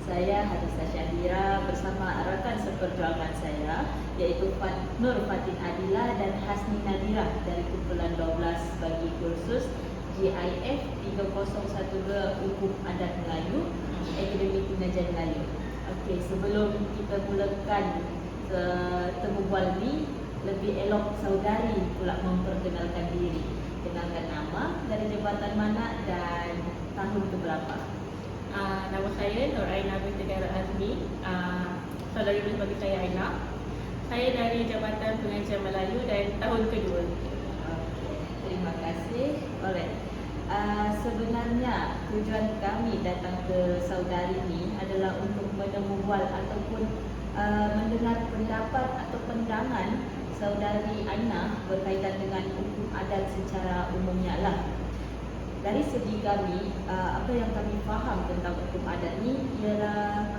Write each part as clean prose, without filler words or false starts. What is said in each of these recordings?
Saya Hadisah Syahira bersama rakan seperjuangan saya iaitu Nur Fatin Adila dan Hasni Nadirah dari kumpulan 12 bagi kursus GIF 3012 Hukum Adat Melayu Akademi Pengajian Melayu. Okey, sebelum kita mulakan temu bual ni, lebih elok saudari pula memperkenalkan diri. Kenalkan nama, dari jabatan mana dan tahun keberapa. Nama saya Nur Aina binti Khairul Azmi. Saudari boleh bagi saya Aina. Saya dari Jabatan Pengajian Melayu dan tahun kedua. Okay, terima kasih. Alright. Sebenarnya tujuan kami datang ke saudari ni adalah untuk menemu bual ataupun mendengar pendapat atau pandangan saudari Aina berkaitan dengan hukum adat secara umumnya lah. Dari segi kami, apa yang kami faham tentang hukum adat ni ialah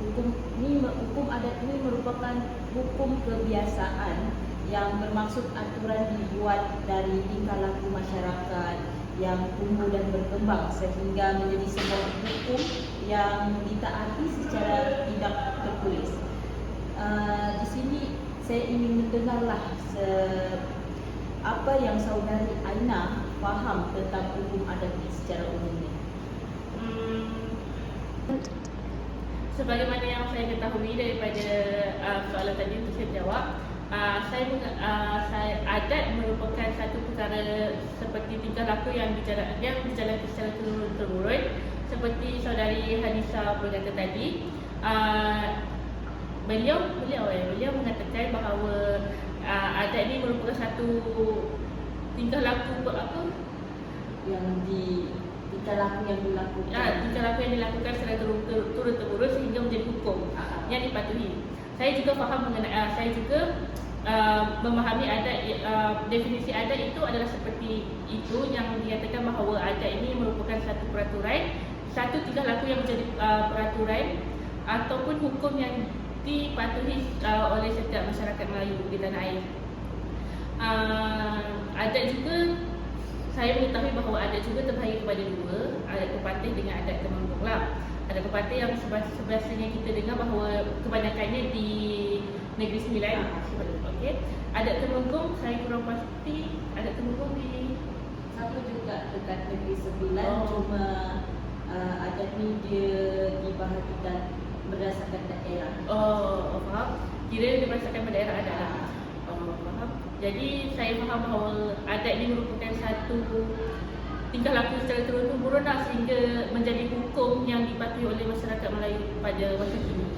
hukum adat ini merupakan hukum kebiasaan yang bermaksud aturan dibuat dari tingkah laku masyarakat yang tumbuh dan berkembang sehingga menjadi sebuah hukum yang ditaati secara tidak tertulis. Di sini saya ingin mendengarlah apa yang saudari Aina faham tentang hukum adat ini secara umumnya. Sebagaimana yang saya ketahui daripada soalan tadi untuk saya jawab, adat merupakan satu perkara seperti tingkah laku yang dijalankan secara turun-temurun. Seperti saudari Hanisa berkata tadi, beliau mengatakan bahawa adat ini merupakan satu tingkah laku tingkah laku yang dilakukan secara turun-temurun sehingga menjadi hukum yang dipatuhi. Saya juga memahami adat, definisi adat itu adalah seperti itu, yang dinyatakan bahawa adat ini merupakan satu peraturan, satu tingkah laku yang menjadi peraturan ataupun hukum yang dipatuhi oleh setiap masyarakat Melayu di tanah air. Adat juga, saya mengetahui bahawa adat juga terbahagi kepada dua, adat Pepatih dengan adat Temenggung lah. Adat Pepatih yang sebiasanya kita dengar bahawa kebanyakannya di Negeri Sembilan. Okey. Adat Temenggung saya kurang pasti. Adat Temenggung di Satu juga dekat Negeri Sembilan, cuma adat ni dia dibahagikan berdasarkan daerah. Faham. Kira dia berdasarkan daerah adat lah. Faham. Jadi saya faham bahawa adat ini merupakan satu tingkah laku secara turun-temurun sehingga menjadi hukum yang dipatuhi oleh masyarakat Melayu pada masa kini.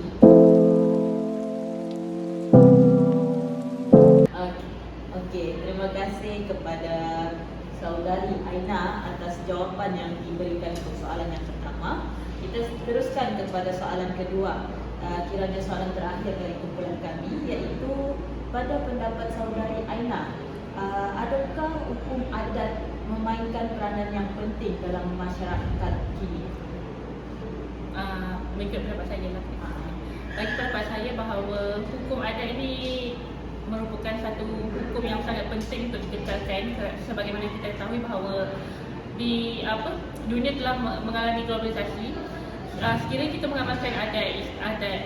Okey, terima kasih kepada saudari Aina atas jawapan yang diberikan untuk soalan yang pertama. Kita teruskan kepada soalan kedua, kiranya soalan terakhir dari kumpulan kami, iaitu pada pendapat saudari Aina, adakah hukum adat memainkan peranan yang penting dalam masyarakat kini? Mengikut pendapat saya lah. Bagi pendapat saya bahawa hukum adat ini merupakan satu hukum yang sangat penting untuk dikekalkan, sebagaimana kita ketahui bahawa dunia telah mengalami globalisasi. Sekiranya kita mengamalkan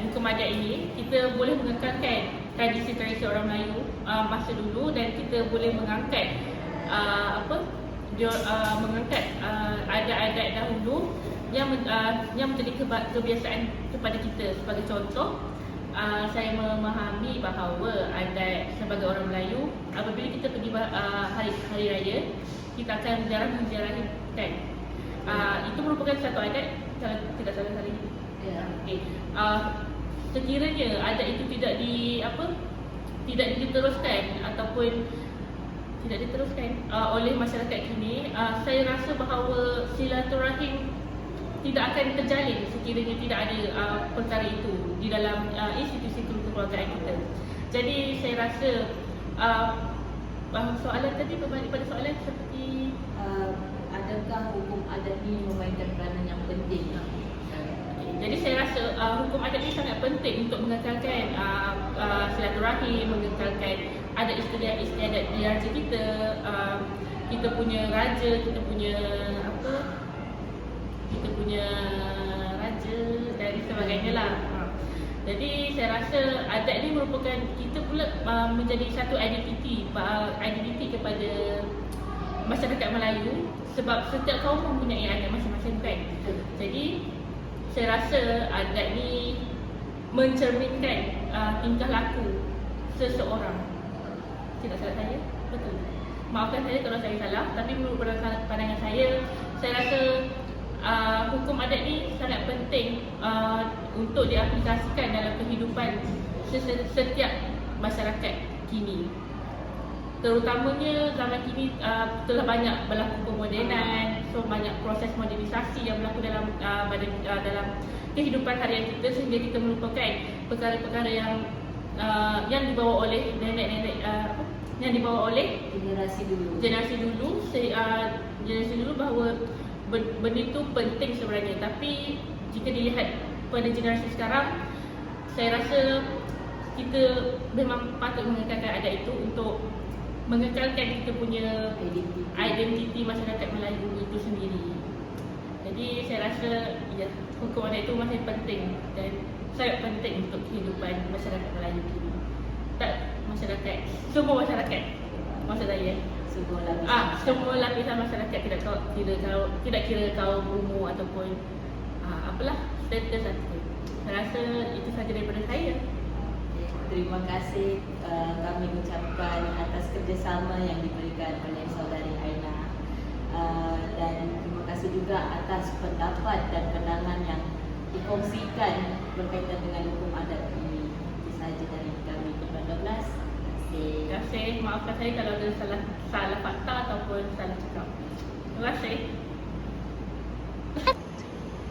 hukum adat ini, kita boleh mengekalkan tradisi orang Melayu masa dulu, dan kita boleh mengangkat adat-adat dahulu yang menjadi kebiasaan kepada kita. Sebagai contoh, saya memahami bahawa adat sebagai orang Melayu, apabila kita pergi hari raya, kita akan jarang menziarahikan. Itu merupakan satu adat, kalau tidak salah hari ini. Okay. Sekiranya adat itu tidak diteruskan ataupun tidak diteruskan oleh masyarakat kini, saya rasa bahawa silaturahim tidak akan terjalin sekiranya tidak ada perkara itu di dalam institusi kekeluargaan kita. Jadi saya rasa soalan tadi berbalik pada soalan seperti adakah hukum adat ini memainkan peranan yang penting? Jadi saya rasa hukum adat ini sangat penting untuk mengekalkan silaturahim, mengekalkan adat istiadat di raja kita. Kita punya raja, kita punya raja dan sebagainya. sebagainya lah. Jadi saya rasa adat ni merupakan kita pula menjadi satu identiti kepada masyarakat Melayu, sebab setiap kaum mempunyai adat masing-masing kan. Jadi saya rasa adat ni mencerminkan tingkah laku seseorang. Tidak salah saya? Betul. Maafkan saya kalau saya salah, tapi menurut pandangan saya rasa hukum adat ni sangat penting untuk diaplikasikan dalam kehidupan setiap masyarakat kini. Terutamanya zaman kini telah banyak berlaku pemodenan, so banyak proses modernisasi yang berlaku dalam kehidupan harian kita, sehingga kita melupakan perkara-perkara yang dibawa oleh nenek-nenek, yang dibawa oleh generasi dulu bahawa benda itu penting sebenarnya. Tapi jika dilihat pada generasi sekarang, saya rasa kita memang patut mengekalkan adat itu untuk mengekalkan kita punya identiti masyarakat Melayu itu sendiri. Jadi saya rasa ya, hukum adat itu masih penting dan sangat penting untuk kehidupan masyarakat Melayu ini. Tak masyarakat, semua masyarakat, maksud saya. Semua lapisan masyarakat, tidak kira kaum, umur ataupun apalah status ataupun. Saya rasa itu sahaja daripada saya. Terima kasih kami ucapkan atas kerjasama yang diberikan oleh saudari Aina, dan terima kasih juga atas pendapat dan pandangan yang dikongsikan berkaitan dengan hukum adat ini. Itu sahaja dari kami ke-12. Terima kasih. Maafkan saya kalau ada salah fakta ataupun salah cakap. Terima kasih.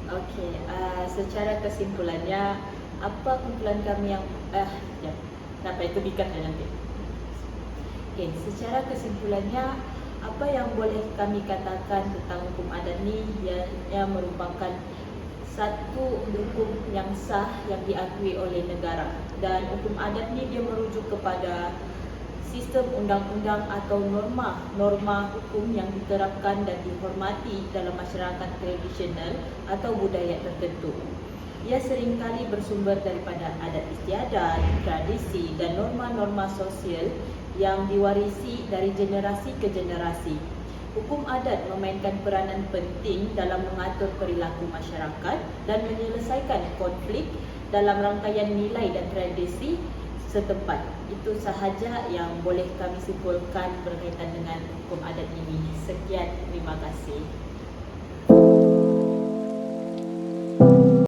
Okey, secara kesimpulannya, apa kumpulan kami yang sampai itu bikat nanti. Okey, secara kesimpulannya, apa yang boleh kami katakan tentang hukum adat ni, ia merupakan satu hukum yang sah yang diakui oleh negara, dan hukum adat ni dia merujuk kepada sistem undang-undang atau norma hukum yang diterapkan dan dihormati dalam masyarakat tradisional atau budaya tertentu. Ia seringkali bersumber daripada adat istiadat, tradisi dan norma-norma sosial yang diwarisi dari generasi ke generasi. Hukum adat memainkan peranan penting dalam mengatur perilaku masyarakat dan menyelesaikan konflik dalam rangkaian nilai dan tradisi setempat. Itu sahaja yang boleh kami simpulkan berkaitan dengan hukum adat ini. Sekian, terima kasih.